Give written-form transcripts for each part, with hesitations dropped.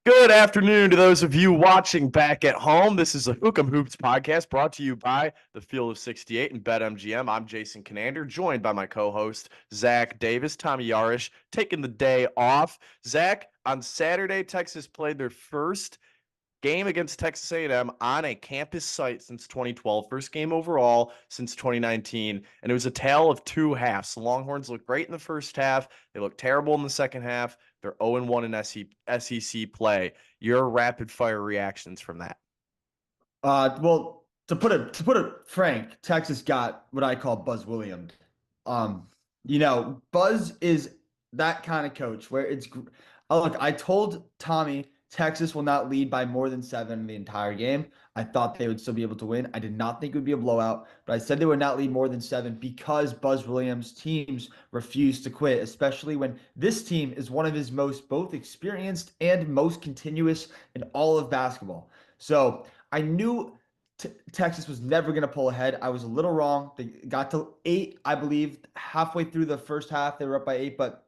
Good afternoon to those of you watching back at home. This is a Hook'em Hoops podcast brought to you by the Field of 68 and BetMGM. I'm Jason Kinander, joined by my co-host Zach Davis. Tommy Yarish taking the day off. Zach, on Saturday, Texas played their first game against Texas A&M on a campus site since 2012. First game overall since 2019. And it was a tale of two halves. The Longhorns looked great in the first half. They looked terrible in the second half. They're 0-1 in SEC play. Your rapid fire reactions from that. Well, to put it frank, Texas got what I call Buzz Williams. Um, Buzz is that kind of coach where oh, look, I told Tommy Texas will not lead by more than 7 the entire game. I thought they would still be able to win. I did not think it would be a blowout, but I said they would not lead more than 7 because Buzz Williams' teams refuse to quit, especially when this team is one of his most both experienced and most continuous in all of basketball. So I knew Texas was never going to pull ahead. I was a little wrong. They got to 8, I believe, halfway through the first half. They were up by 8, but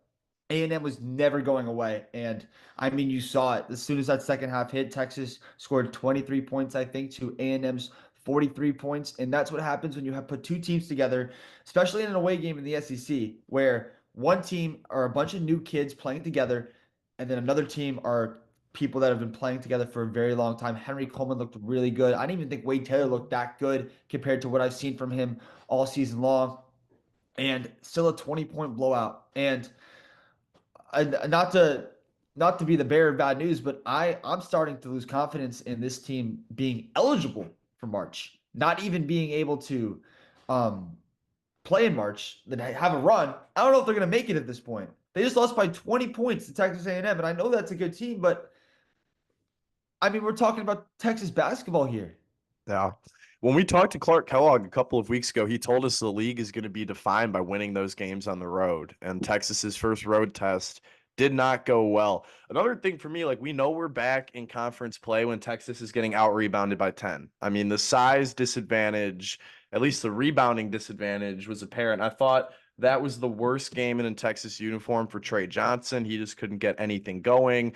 A&M was never going away. And I mean, you saw it. As soon as that second half hit, Texas scored 23 points, I think, to A&M's 43 points. And that's what happens when you have put two teams together, especially in an away game in the SEC, where one team are a bunch of new kids playing together, and then another team are people that have been playing together for a very long time. Henry Coleman looked really good. I didn't even think Wade Taylor looked that good compared to what I've seen from him all season long. And still a 20-point blowout. And not to be the bearer of bad news, but I'm starting to lose confidence in this team being eligible for March, not even being able to um, play in March, then have a run. I don't know if they're going to make it at this point. They just lost by 20 points to Texas A&M, and I know that's a good team, but I mean, we're talking about Texas basketball here. Yeah. When we talked to Clark Kellogg a couple of weeks ago, he told us the league is going to be defined by winning those games on the road. And Texas's first road test did not go well. Another thing for me, like we know we're back in conference play when Texas is getting out rebounded by 10. I mean, the size disadvantage, at least the rebounding disadvantage was apparent. I thought that was the worst game in a Texas uniform for Trey Johnson. He just couldn't get anything going.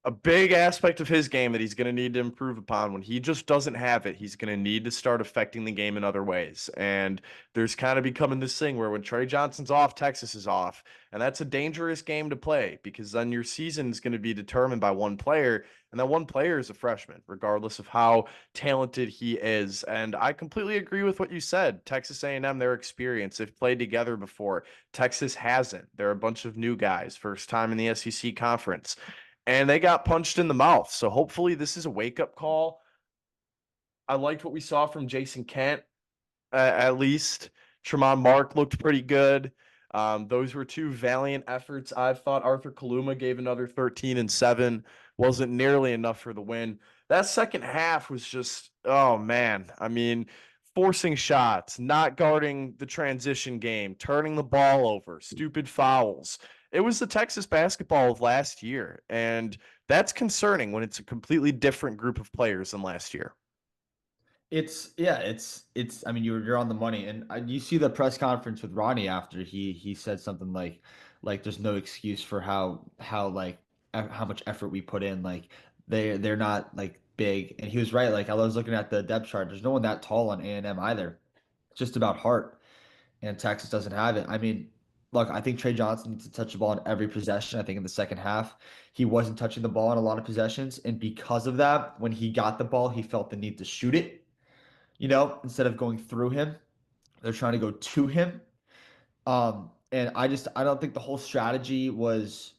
A big aspect of his game that he's going to need to improve upon when he just doesn't have it, he's going to need to start affecting the game in other ways. And there's kind of becoming this thing where when Trey Johnson's off, Texas is off. And that's a dangerous game to play because then your season is going to be determined by one player. And that one player is a freshman, regardless of how talented he is. And I completely agree with what you said. Texas A&M, their experience, they've played together before. Texas hasn't. They're a bunch of new guys, first time in the SEC conference, and they got punched in the mouth. So hopefully this is a wake-up call. I liked what we saw from Jason Kent, at least. Tremont Mark looked pretty good. Those were two valiant efforts. I thought Arthur Kaluma gave another 13 and 7. Wasn't nearly enough for the win. That second half was just, oh man. I mean, forcing shots, not guarding the transition game, turning the ball over, stupid fouls. It was the Texas basketball of last year, and that's concerning when it's a completely different group of players than last year. It's. I mean, you're on the money, and you see the press conference with Ronnie after he said something like there's no excuse for how much effort we put in. Like they're not like big, and he was right. Like I was looking at the depth chart. There's no one that tall on A&M either. It's just about heart, and Texas doesn't have it. I mean, look, I think Trey Johnson needs to touch the ball in every possession. I think in the second half, he wasn't touching the ball in a lot of possessions, and because of that, when he got the ball, he felt the need to shoot it, instead of going through him, they're trying to go to him. And I don't think the whole strategy was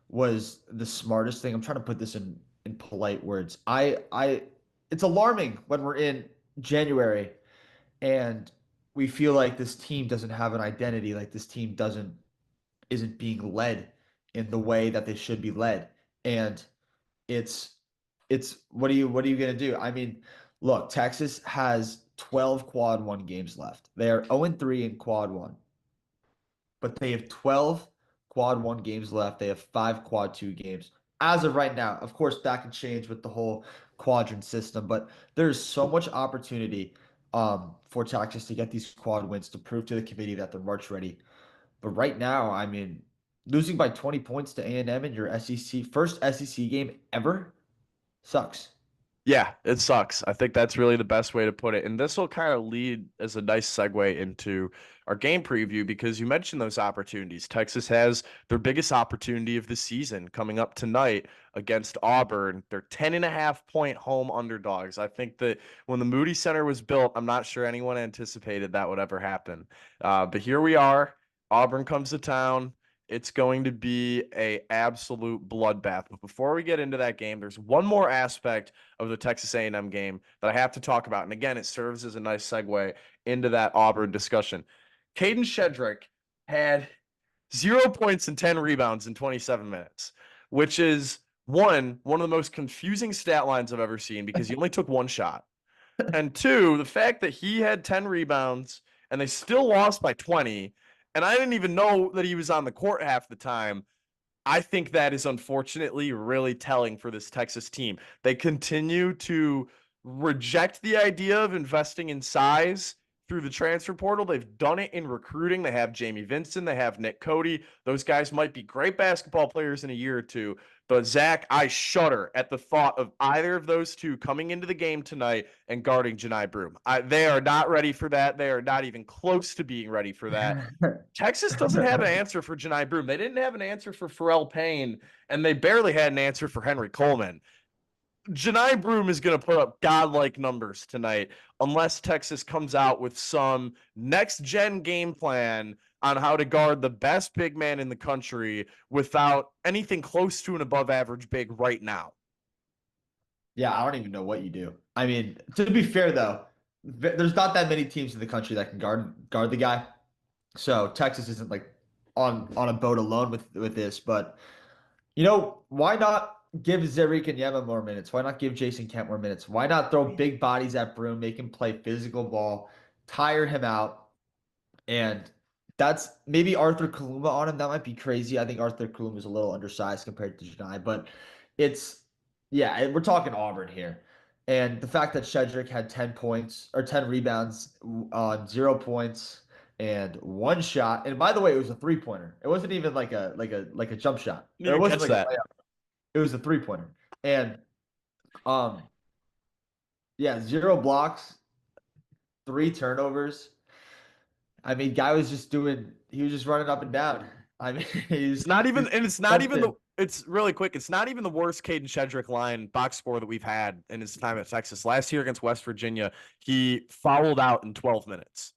the smartest thing. I'm trying to put this in polite words. It's alarming when we're in January and we feel like this team doesn't have an identity, like this team doesn't isn't being led in the way that they should be led. And it's it's what are you gonna do? I mean, look, Texas has 12 quad one games left. They are 0-3 in quad one, but they have 12 quad one games left. They have 5 quad 2 games. As of right now, of course, that can change with the whole quadrant system, but there's so much opportunity for Texas to get these quad wins to prove to the committee that they're March ready. But right now, I mean, losing by 20 points to A&M in your SEC first SEC game ever sucks. Yeah, it sucks. I think that's really the best way to put it. And this will kind of lead as a nice segue into our game preview because you mentioned those opportunities. Texas has their biggest opportunity of the season coming up tonight against Auburn. They're 10.5 point home underdogs. I think that when the Moody Center was built, I'm not sure anyone anticipated that would ever happen. But here we are. Auburn comes to town. It's going to be a absolute bloodbath. But before we get into that game, there's one more aspect of the Texas A&M game that I have to talk about. And again, it serves as a nice segue into that Auburn discussion. Caden Shedrick had 0 points and 10 rebounds in 27 minutes, which is one of the most confusing stat lines I've ever seen because he only took one shot. And two, the fact that he had 10 rebounds and they still lost by 20, and I didn't even know that he was on the court half the time. I think that is unfortunately really telling for this Texas team. They continue to reject the idea of investing in size through the transfer portal. They've done it in recruiting. They have Jamie Vincent, they have Nick Cody. Those guys might be great basketball players in a year or two. But Zach, I shudder at the thought of either of those two coming into the game tonight and guarding Janai Broome. They are not ready for that. They are not even close to being ready for that. Texas doesn't have an answer for Janai Broome. They didn't have an answer for Pharrell Payne, and they barely had an answer for Henry Coleman. Janai Broome is going to put up godlike numbers tonight unless Texas comes out with some next gen game plan on how to guard the best big man in the country without anything close to an above average big right now. Yeah, I don't even know what you do. I mean, to be fair though, there's not that many teams in the country that can guard the guy. So Texas isn't like on a boat alone with this, but why not give Zarik and Yema more minutes? Why not give Jason Kent more minutes? Why not throw big bodies at Broome, make him play physical ball, tire him out? And that's maybe Arthur Kaluma on him. That might be crazy. I think Arthur Kaluma is a little undersized compared to Janai, but it's yeah, we're talking Auburn here. And the fact that Shedrick had 10 points or 10 rebounds on 0 points and one shot. And by the way, it was a three-pointer. It wasn't even like a jump shot. You Or it didn't wasn't catch like a that. layup. It was a three-pointer. And um yeah, 0 blocks, 3 turnovers. I mean, guy was just he was just running up and down. I mean, It's not even, he's and it's not even the, something. it's really quick. It's not even the worst Caden Shedrick line box score that we've had in his time at Texas. Last year against West Virginia, he fouled out in 12 minutes.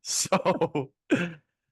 So,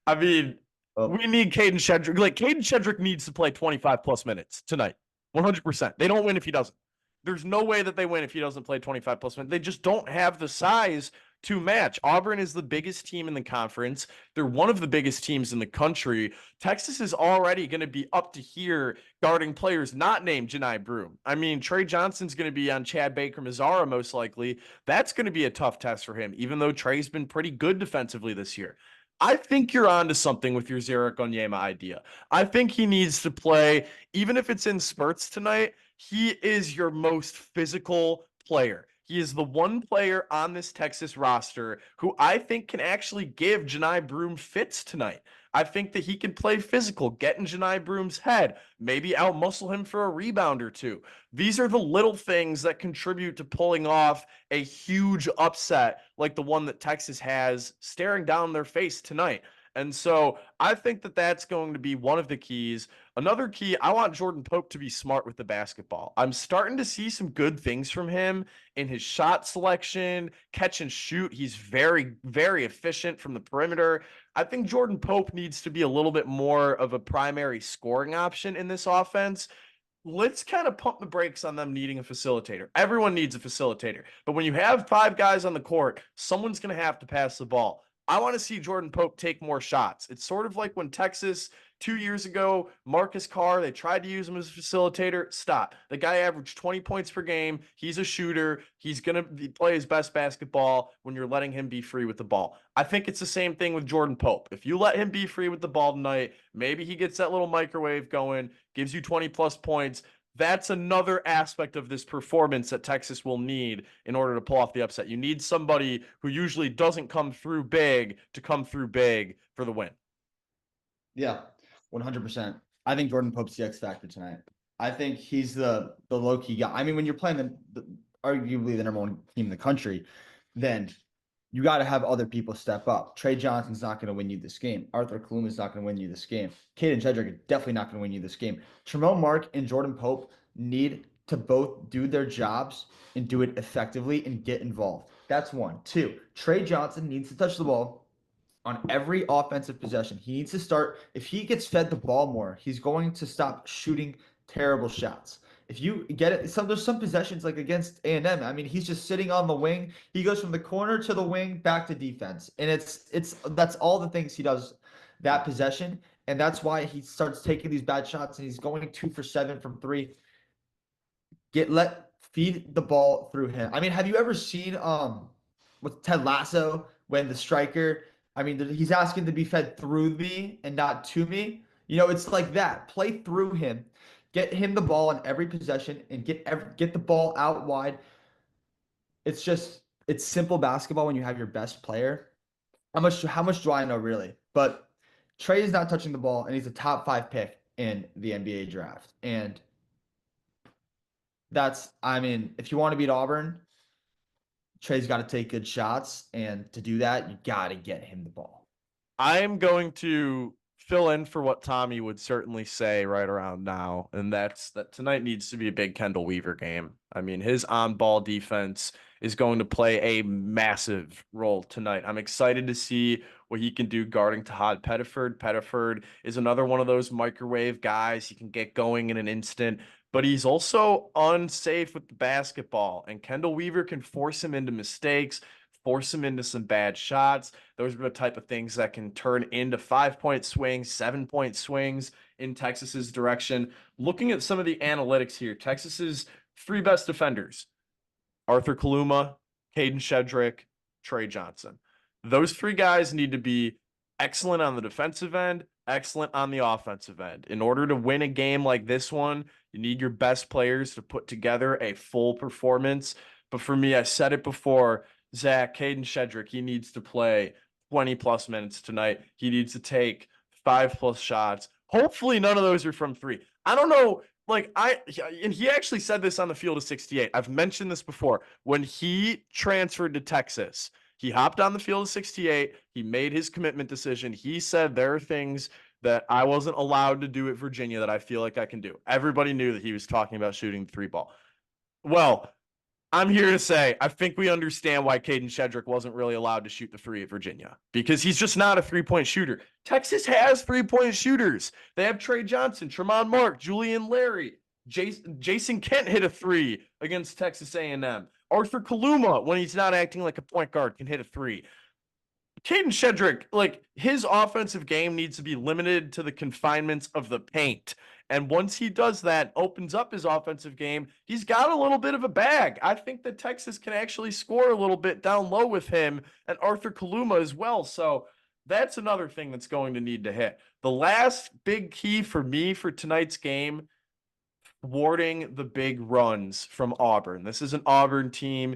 I mean, Well, we need Caden Shedrick. Like, Caden Shedrick needs to play 25 plus minutes tonight. 100%. They don't win if he doesn't. There's no way that they win if he doesn't play 25 plus minutes. They just don't have the size to match. Auburn is the biggest team in the conference. They're one of the biggest teams in the country. Texas is already going to be up to here guarding players not named Janai Broome. I mean, Trey Johnson's going to be on Chad Baker Mazzara most likely. That's going to be a tough test for him, even though Trey's been pretty good defensively this year. I think you're onto something with your Zarek Onyema idea. I think he needs to play, even if it's in spurts tonight. He is your most physical player. He is the one player on this Texas roster who I think can actually give Janai Broome fits tonight. I think that he can play physical, get in Janai Broome's head, maybe outmuscle him for a rebound or two. These are the little things that contribute to pulling off a huge upset like the one that Texas has staring down their face tonight. And so I think that that's going to be one of the keys. Another key, I want Jordan Pope to be smart with the basketball. I'm starting to see some good things from him in his shot selection, catch and shoot. He's very, very efficient from the perimeter. I think Jordan Pope needs to be a little bit more of a primary scoring option in this offense. Let's kind of pump the brakes on them needing a facilitator. Everyone needs a facilitator. But when you have 5 guys on the court, someone's going to have to pass the ball. I want to see Jordan Pope take more shots. It's sort of like when Texas 2 years ago, Marcus Carr, they tried to use him as a facilitator. Stop. The guy averaged 20 points per game. He's a shooter. He's going to play his best basketball when you're letting him be free with the ball. I think it's the same thing with Jordan Pope. If you let him be free with the ball tonight, maybe he gets that little microwave going, gives you 20 plus points. That's another aspect of this performance that Texas will need in order to pull off the upset. You need somebody who usually doesn't come through big to come through big for the win. Yeah, 100%. I think Jordan Pope's the X factor tonight. I think he's the low key guy. I mean, when you're playing the arguably the number one team in the country, then you got to have other people step up. Trey Johnson's not going to win you this game. Arthur Kaluma's not going to win you this game. Caden Jedrick are definitely not going to win you this game. Tremont Mark and Jordan Pope need to both do their jobs and do it effectively and get involved. That's one. Two, Trey Johnson needs to touch the ball on every offensive possession. He needs to start, if he gets fed the ball more, he's going to stop shooting terrible shots. If you get it, there's some possessions like against A&M. I mean, he's just sitting on the wing. He goes from the corner to the wing back to defense, and it's that's all the things he does that possession, and that's why he starts taking these bad shots and he's going 2 for 7 from three. Feed the ball through him. I mean, have you ever seen with Ted Lasso when the striker, I mean, he's asking to be fed through me and not to me. It's like that. Play through him, get him the ball on every possession, and get the ball out wide. It's simple basketball when you have your best player. How much do I know really? But Trey is not touching the ball, and he's a top 5 pick in the NBA draft. And I mean, if you want to beat Auburn, Trey's got to take good shots, and to do that, you got to get him the ball. I am going to fill in for what Tommy would certainly say right around now, and that's that tonight needs to be a big Kendall Weaver game. I mean, his on-ball defense is going to play a massive role tonight. I'm excited to see what he can do guarding Todd Pettiford. Pettiford is another one of those microwave guys. He can get going in an instant, but he's also unsafe with the basketball, and Kendall Weaver can force him into mistakes, force him into some bad shots. Those are the type of things that can turn into 5-point swings, 7-point swings in Texas's direction. Looking at some of the analytics here, Texas's 3 best defenders, Arthur Kaluma, Caden Shedrick, Trey Johnson. Those 3 guys need to be excellent on the defensive end, excellent on the offensive end. In order to win a game like this one, you need your best players to put together a full performance. But for me, I said it before, Zach, Caden Shedrick, he needs to play 20 plus minutes tonight. He needs to take 5 plus shots. Hopefully, none of those are from 3. I don't know. And he actually said this on the field of 68. I've mentioned this before. When he transferred to Texas, he hopped on the field of 68. He made his commitment decision. He said there are things that I wasn't allowed to do at Virginia that I feel like I can do. Everybody knew that he was talking about shooting the 3 ball. Well, I'm here to say I think we understand why Caden Shedrick wasn't really allowed to shoot the 3 at Virginia, because he's just not a 3-point shooter. Texas has 3-point shooters. They have Trey Johnson, Tremont Mark, Julian Larry. Jason Kent hit a 3 against Texas A&M. Arthur Kaluma, when he's not acting like a point guard, can hit a 3. Caden Shedrick, like, his offensive game needs to be limited to the confinements of the paint. And once he does that, opens up his offensive game, he's got a little bit of a bag. I think that Texas can actually score a little bit down low with him and Arthur Kaluma as well. So that's another thing that's going to need to hit. The last big key for me for tonight's game, thwarting the big runs from Auburn. This is an Auburn team.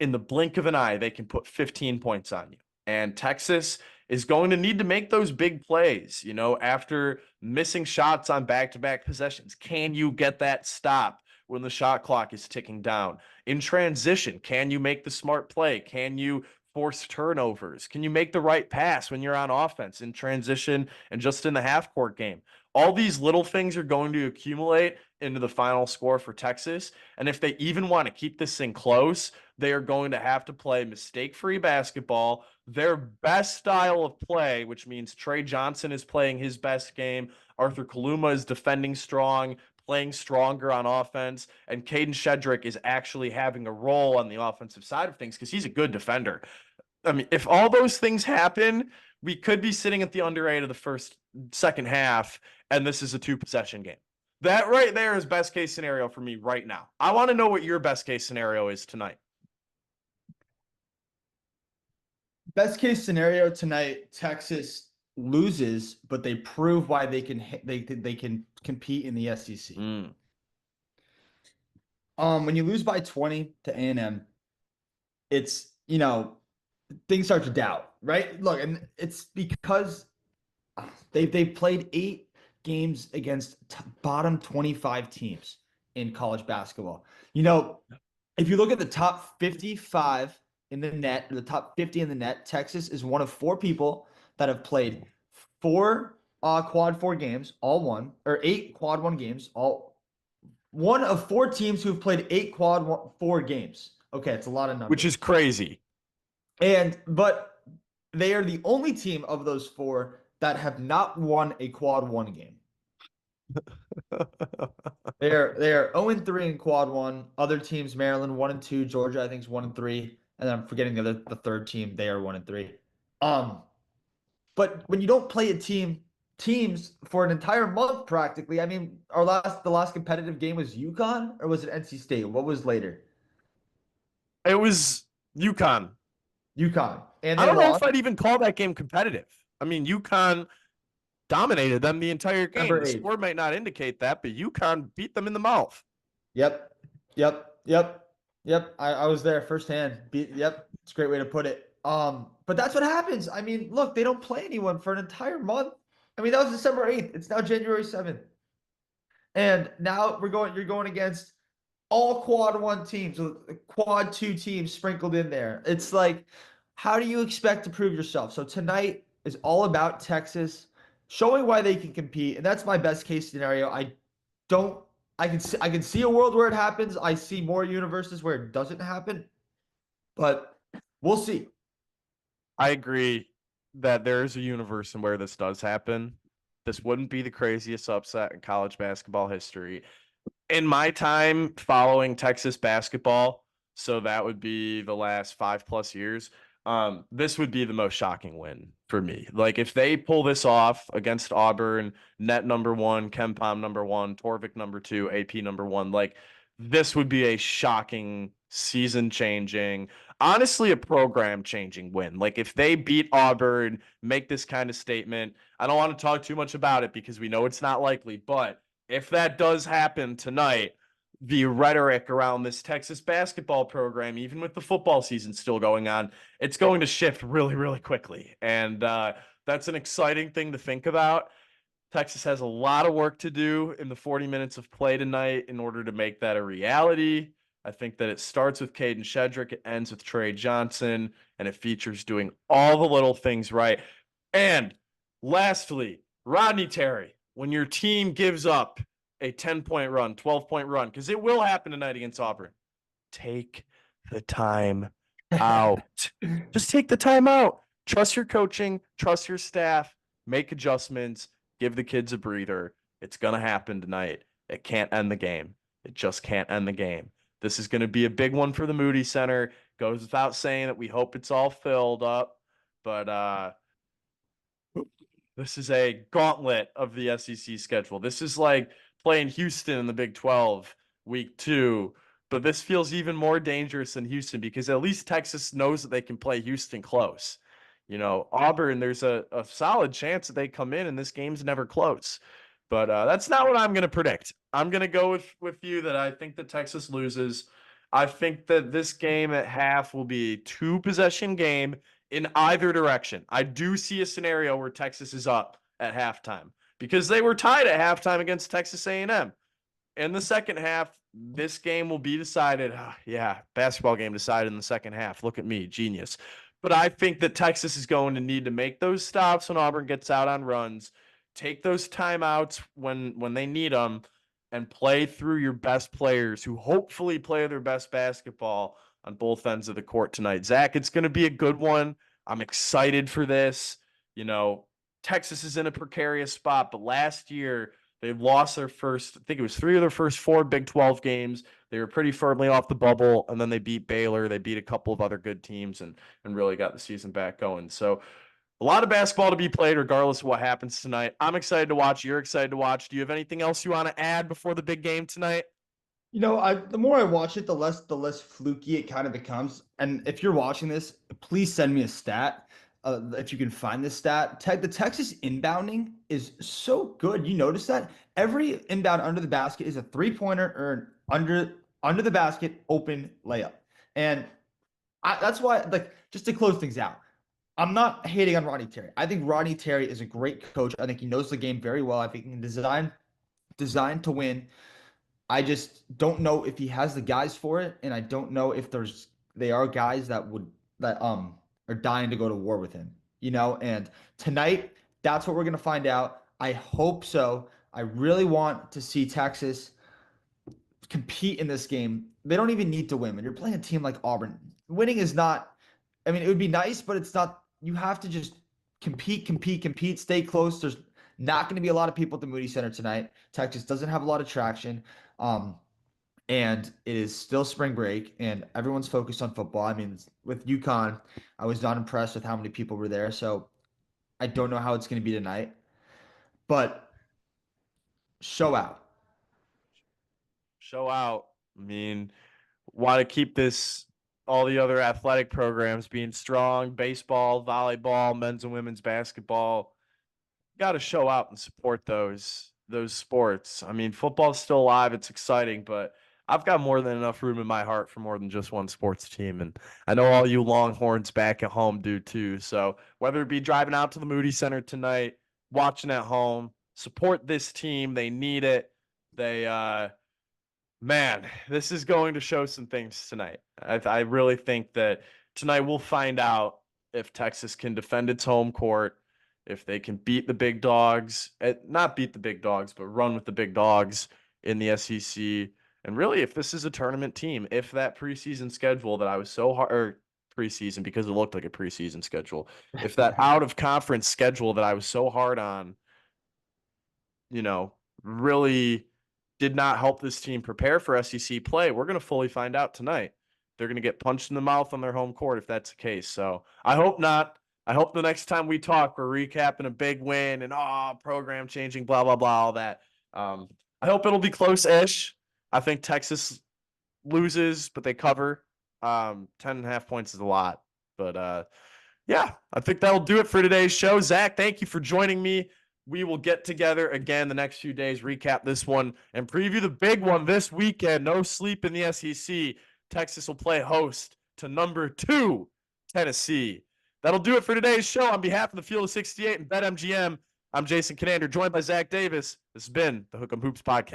In the blink of an eye, they can put 15 points on you. And Texas is going to need to make those big plays, after missing shots on back-to-back possessions. Can you get that stop when the shot clock is ticking down? In transition, can you make the smart play? Can you force turnovers? Can you make the right pass when you're on offense in transition and just in the half-court game? All these little things are going to accumulate into the final score for Texas. And if they even want to keep this thing close, they are going to have to play mistake-free basketball, their best style of play, which means Trey Johnson is playing his best game, Arthur Kaluma is defending strong, playing stronger on offense, and Caden Shedrick is actually having a role on the offensive side of things because he's a good defender. I mean, if all those things happen, we could be sitting at the under 8 of the second half, and this is a 2-possession game. That right there is best case scenario for me right now. I want to know what your best case scenario is tonight. Best case scenario tonight, Texas loses, but they prove why they can compete in the SEC. When you lose by 20 to A&M, it's things start to doubt, right? Look, and it's because They played 8 games against bottom 25 teams in college basketball. You know, if you look at the top 55 in the net, or the top 50 in the net, Texas is one of 4 people that have played 4 quad 4 games, all one, or 8 quad 1 games, all one of 4 teams who have played 8 quad 4 games. Okay, it's a lot of which is numbers. crazy. But they are the only team of those 4 that have not won a quad 1 game. They are 0-3 in quad 1. Other teams, Maryland 1-2, Georgia I think is 1-3, and then I'm forgetting the third team. They are 1-3. Um, but when you don't play teams for an entire month practically, I mean, the last competitive game was UConn or was it NC State? What was later? It was UConn. UConn, and I they don't know if lost I'd even call that game competitive. I mean, UConn dominated them the entire game. November The 8th. score might not indicate that, but UConn beat them in the mouth. Yep. Yep. Yep. Yep. I was there firsthand. Yep. It's a great way to put it. But that's what happens. I mean, look, they don't play anyone for an entire month. I mean, that was December 8th. It's now January 7th. And now you're going against all quad 1 teams, with quad 2 teams sprinkled in there. It's like, how do you expect to prove yourself? So tonight is all about Texas showing why they can compete, and that's my best case scenario. Don't I can see a world where it happens. I see more universes where it doesn't happen, but we'll see. I agree that there is a universe in where this does happen. This wouldn't be the craziest upset in college basketball history. In my time following Texas basketball, so that would be the last 5+ years, this would be the most shocking win for me. Like if they pull this off against Auburn, net number one, Kempom number one, Torvik number two, AP number one, like this would be a shocking, season changing, honestly a program changing win. Like if they beat Auburn, make this kind of statement. I don't want to talk too much about it because we know it's not likely, but if that does happen tonight, the rhetoric around this Texas basketball program, even with the football season still going on, it's going to shift really, really quickly. And that's an exciting thing to think about. Texas has a lot of work to do in the 40 minutes of play tonight in order to make that a reality. I think that it starts with Caden Shedrick, it ends with Trey Johnson, and it features doing all the little things right. And lastly, Rodney Terry, when your team gives up a 10-point run, 12-point run, because it will happen tonight against Auburn, take the time out. Just take the time out. Trust your coaching, trust your staff, make adjustments, give the kids a breather. It's going to happen tonight. It can't end the game. It just can't end the game. This is going to be a big one for the Moody Center. Goes without saying that we hope it's all filled up, but this is a gauntlet of the SEC schedule. This is like playing Houston in the Big 12 week 2, but this feels even more dangerous than Houston because at least Texas knows that they can play Houston close. You know, Auburn, there's a solid chance that they come in and this game's never close. But that's not what I'm going to predict. I'm going to go with you that I think that Texas loses. I think that this game at half will be a 2-possession game in either direction. I do see a scenario where Texas is up at halftime because they were tied at halftime against Texas A&M. In the second half, this game will be decided. Yeah, basketball game decided in the second half. Look at me, genius. But I think that Texas is going to need to make those stops when Auburn gets out on runs, take those timeouts when they need them, and play through your best players who hopefully play their best basketball on both ends of the court tonight. Zach, it's going to be a good one. I'm excited for this. You know, Texas is in a precarious spot, but last year they lost their first, I think it was 3 of their first 4 Big 12 games. They were pretty firmly off the bubble, and then they beat Baylor. They beat a couple of other good teams and really got the season back going. So a lot of basketball to be played regardless of what happens tonight. I'm excited to watch. You're excited to watch. Do you have anything else you want to add before the big game tonight? The more I watch it, the less fluky it kind of becomes. And if you're watching this, please send me a stat. If you can find this stat, the Texas inbounding is so good. You notice that every inbound under the basket is a 3-pointer or an under the basket open layup, and that's why, like, just to close things out, I'm not hating on Ronnie Terry. I think Ronnie Terry is a great coach. I think he knows the game very well. I think he can designed to win. I just don't know if he has the guys for it, and I don't know if they are guys that are dying to go to war with him. And tonight, that's what we're gonna find out. I hope so. I really want to see Texas compete in this game. They don't even need to win. When you're playing a team like Auburn, winning is not, I mean, it would be nice, but it's not, you have to just compete, stay close. There's not going to be a lot of people at the Moody Center tonight. Texas doesn't have a lot of traction. Um, and it is still spring break and everyone's focused on football. I mean, with UConn, I was not impressed with how many people were there. So I don't know how it's going to be tonight, but show out. Show out. I mean, want to keep this all the other athletic programs being strong, baseball, volleyball, men's and women's basketball. Got to show out and support those sports. I mean, football's still alive, it's exciting, but I've got more than enough room in my heart for more than just one sports team, and I know all you Longhorns back at home do too. So whether it be driving out to the Moody Center tonight, watching at home, support this team. They need it. They Man, this is going to show some things tonight. I really think that tonight we'll find out if Texas can defend its home court, if they can beat the big dogs, not beat the big dogs, but run with the big dogs in the SEC. And really, if this is a tournament team, if that preseason schedule that I was so hard, or preseason because it looked like a preseason schedule, if that out of conference schedule that I was so hard on, really did not help this team prepare for SEC play. We're going to fully find out tonight. They're going to get punched in the mouth on their home court if that's the case. So I hope not. I hope the next time we talk, we're recapping a big win and program changing, blah, blah, blah, all that. I hope it'll be close-ish. I think Texas loses, but they cover. 10.5 points is a lot. But yeah, I think that'll do it for today's show. Zach, thank you for joining me. We will get together again the next few days, recap this one, and preview the big one this weekend. No sleep in the SEC. Texas will play host to number 2, Tennessee. That'll do it for today's show. On behalf of the Field of 68 and BetMGM, I'm Jason Kinander, joined by Zach Davis. This has been the Hook 'em Hoops podcast.